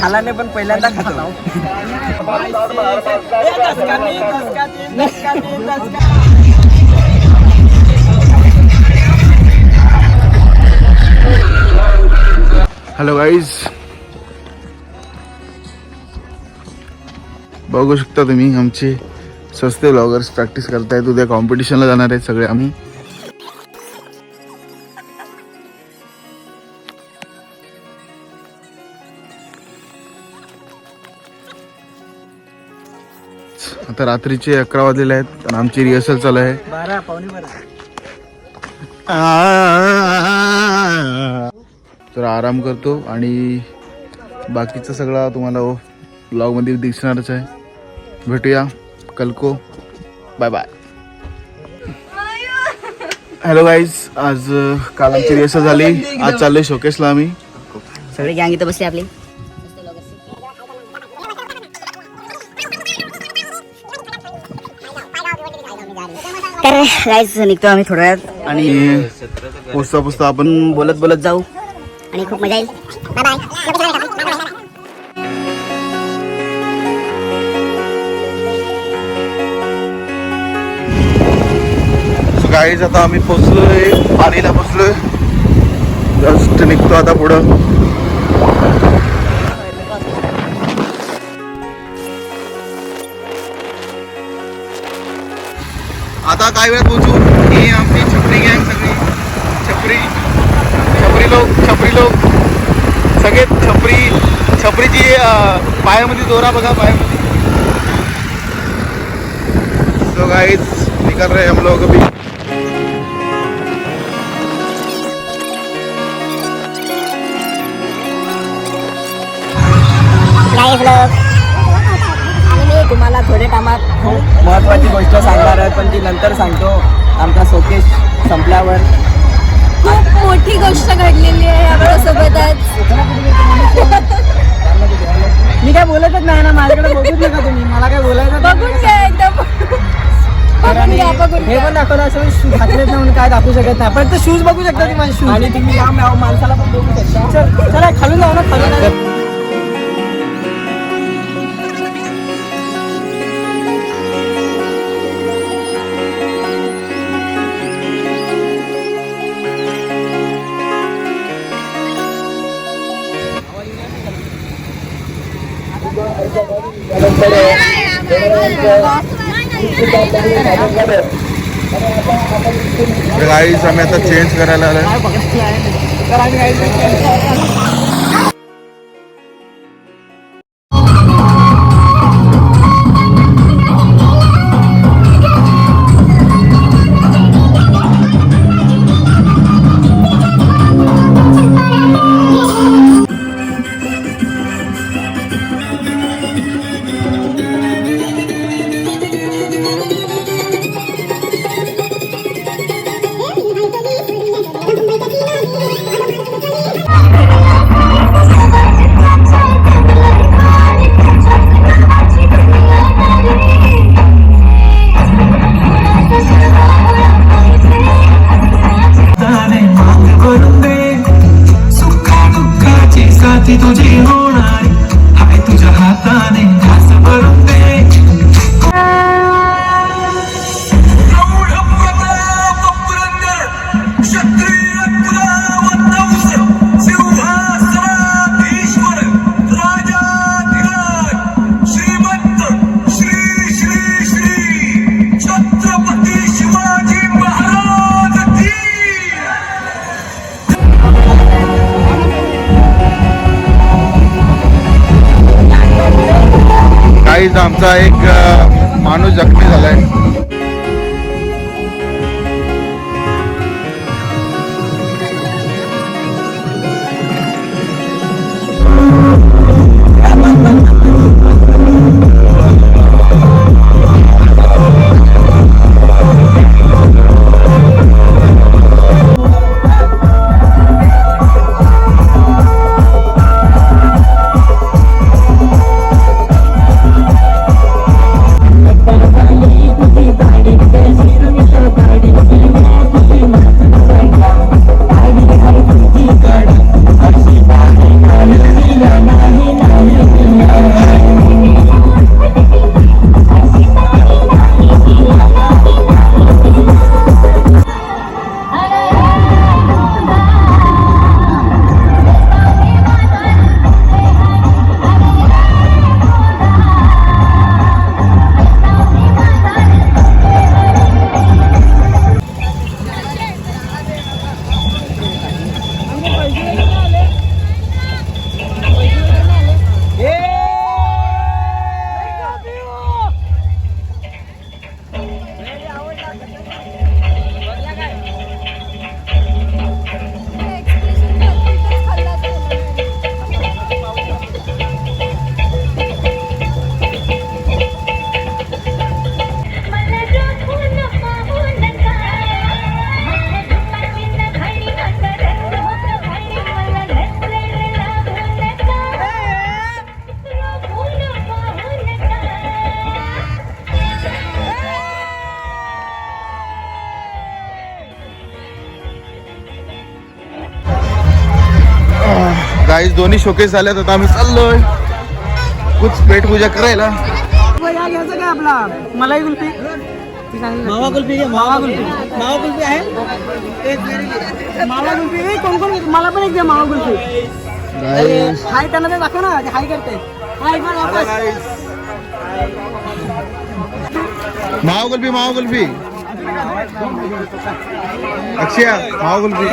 खाला नाही पण पहिल्यांदा खातो. हॅलो गाईज, बघू शकता तुम्ही आमचे सस्ते ब्लॉगर्स प्रॅक्टिस करतायत. उद्या कॉम्पिटिशनला जाणार आहेत सगळे आम्ही. आता रात्रीचे 11 वाजलेले आहेत आणि आमची रिहर्सल चालू आहे. 12:15. तर आराम करतो आणि बाकीचं सगळं तुम्हाला ब्लॉगमध्ये दिसणारच आहे. भेटूया कलको. Bye bye. हॅलो गाईज, आज काल आमची रिहर्सल झाली. आज चाललोय शोकेसला आम्ही. सगळे गँग इथं बसले आपली. तर गाईज निघतो आम्ही थोड्या वेळात आणि पोचता पोचता आपण बोलत बोलत जाऊ आणि खूप मजा येईल. बाय गाईज आता आम्ही पोचलोय, पाणीला पोचलोय. जस्ट निघतो आता पुढं. आता काय वेळात पोहोचू. ही आमची छपरी गँग, सगळी छपरी लोक सगळे छपरीची पायामध्ये दोरा बघा, पायामध्ये. तो गाइस निकल रहे हम लोग अभी. आणि तुम्हाला थोड्या टायमात खूप महत्त्वाची गोष्ट सांगणार आहे, पण ती नंतर सांगतो. आमचा शोकेस संपल्यावर खूप मोठी गोष्ट घडलेली आहे आपल्यासोबतच. मी काय बोलतच नाही ना, माझ्याकडे बघूच नका तुम्ही. मला काय बोलायचं बघून घ्या एकदम. बघून घ्या, बघून हे पण दाखवलं असं शूज घातलेत ना म्हणून काय दाखवू शकत नाही. पण ते शूज बघू शकता तुम्ही माझे शूज. आणि तुम्ही या माणसाला पण बघू शकता. चला खालून जाऊ ना, खालून. गाईस आम्ही आता चेंज करायला आलोय. तुझी होणार हाय तुझ्या हाताने घास भरून दे. आमचा एक माणूस जखमी झालाय. गाईस दोन्ही शोकेस झाल्यात. आता आम्ही चाललोय कुछ पेट पूजा करायला. या घ्यायचं काय आपला मलाई कुल्फी मावा कुल्फी घे. मावा कुल्फी आहे मावा कुल्फी कोण कोण घेतो? मला पण एक द्या मावा कुल्फी. गाईस हाय त्यांना ते दाखव ना हाय करते. हाय बघ वापस. मावा कुल्फी अक्षय मावा कुल्फी.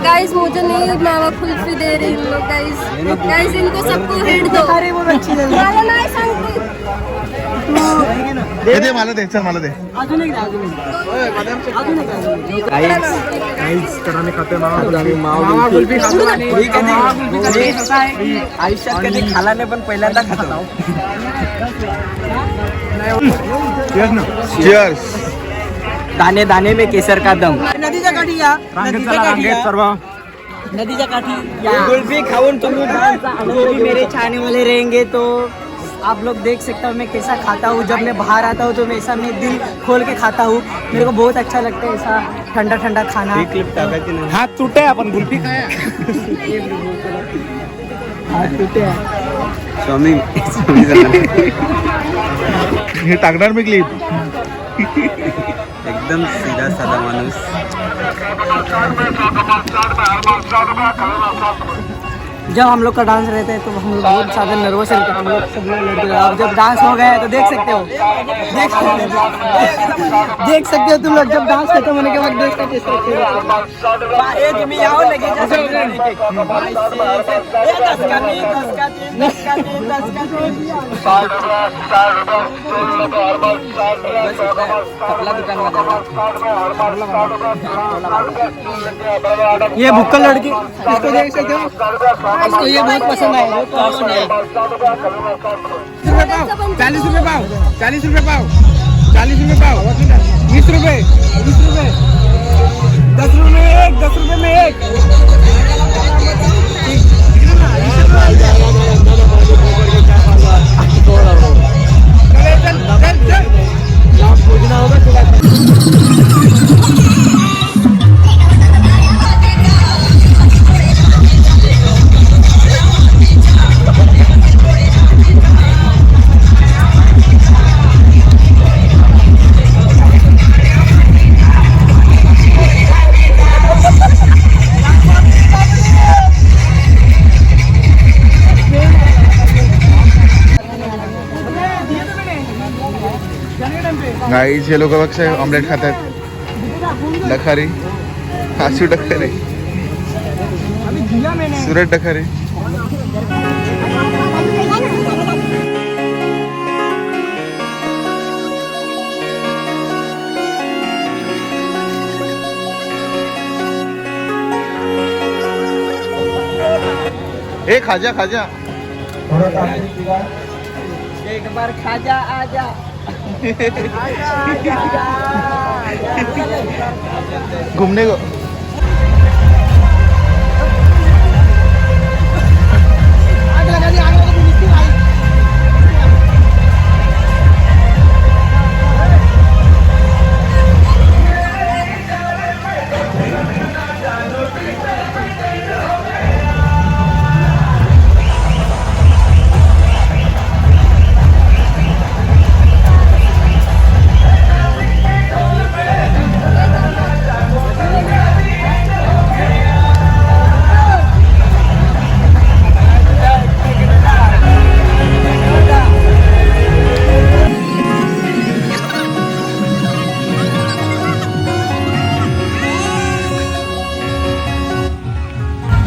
गाइस मुझे नहीं मावा कुल्फी दे रही इन लोग गाइस इनको सबको हेड दो. अरे वो अच्छी मला नाही सांगते. दे मला दे चल मला दे. अजून एक द्या अजून एक तर आम्ही खातोय मावा कुल्फी खातो आणि आयुष्यात कधी खाला नाही पण पहिल्यांदा खातो. चिअर्स. दाने दाने में केसर का दम. नदीच्या काठी या नदीच्या काठी कुल्फी खाऊन तुम्ही जो भी मेरे चाहने वाले रहेंगे तो आप लोग देख सकते हो मैं कैसा खाता हूँ. जब मैं बाहर आता हूँ तो मैं ऐसा मैं दिल खोल के खाता हूँ. मेरे को बहुत अच्छा लगता है ऐसा ठंडा ठंडा खाना. हात तुटे आपण कुल्फी खाया. स्वामी हे टाकणार मी क्लिप. एकदम सीधा साधा माणूस. जब हम लोग का डांस रहता है तो हम लोग बहुत ज़्यादा नर्वस रहते हैं. हम लोग सब लोग लड़के. अब जब डांस हो गया है तो देख सकते हो तुम लोग. जब डांस खत्म होने के बाद देख सकते हो. ये भुक्कल लड़की इसको देख सकते हो. इसको ये बहुत पसंद आया. 40 रुपये पाव 20 रुपये 10 रुपये 10 रुपये में एक. गाईस हे लोक बघ ऑमलेट खातात. डखारी आशू डखारे सुरत डखारे. ए खाजा एक बार खाजा आजा. घूमने को आग लगा दी.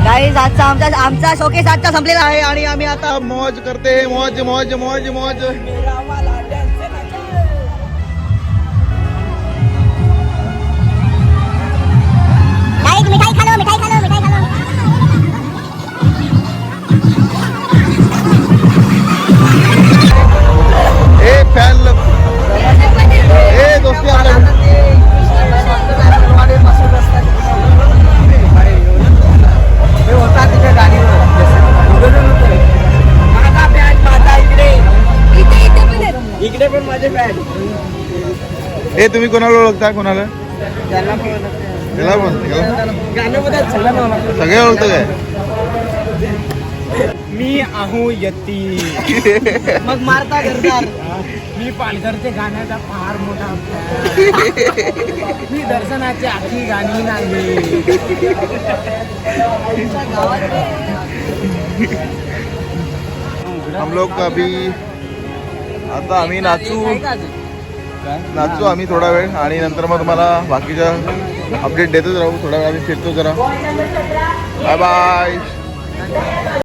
भाई आमचा शोकेस आजचा संपलेला आहे आणि आम्ही आता मौज करते हैं. मौज मौज मौज मौज. मिठाई खा लो. ए फॅन ए दोस्ती आपल्या इकडे पण माझे बॅग. हे तुम्ही कोणाला ओळखता कोणाला याला पण सगळे ओळखतं काय मी आहू यती मग मारता घरदार मी पालघरचे गाण्याचा फार मोठा fan. मी दर्शनाची आखी गाणी नाही हम लोग अभी आता आम्ही नाचू आम्ही थोडा वेळ आणि नंतर मग तुम्हाला बाकीच्या अपडेट देतच राहू. थोडा वेळ आम्ही फिरतो जरा. Bye bye.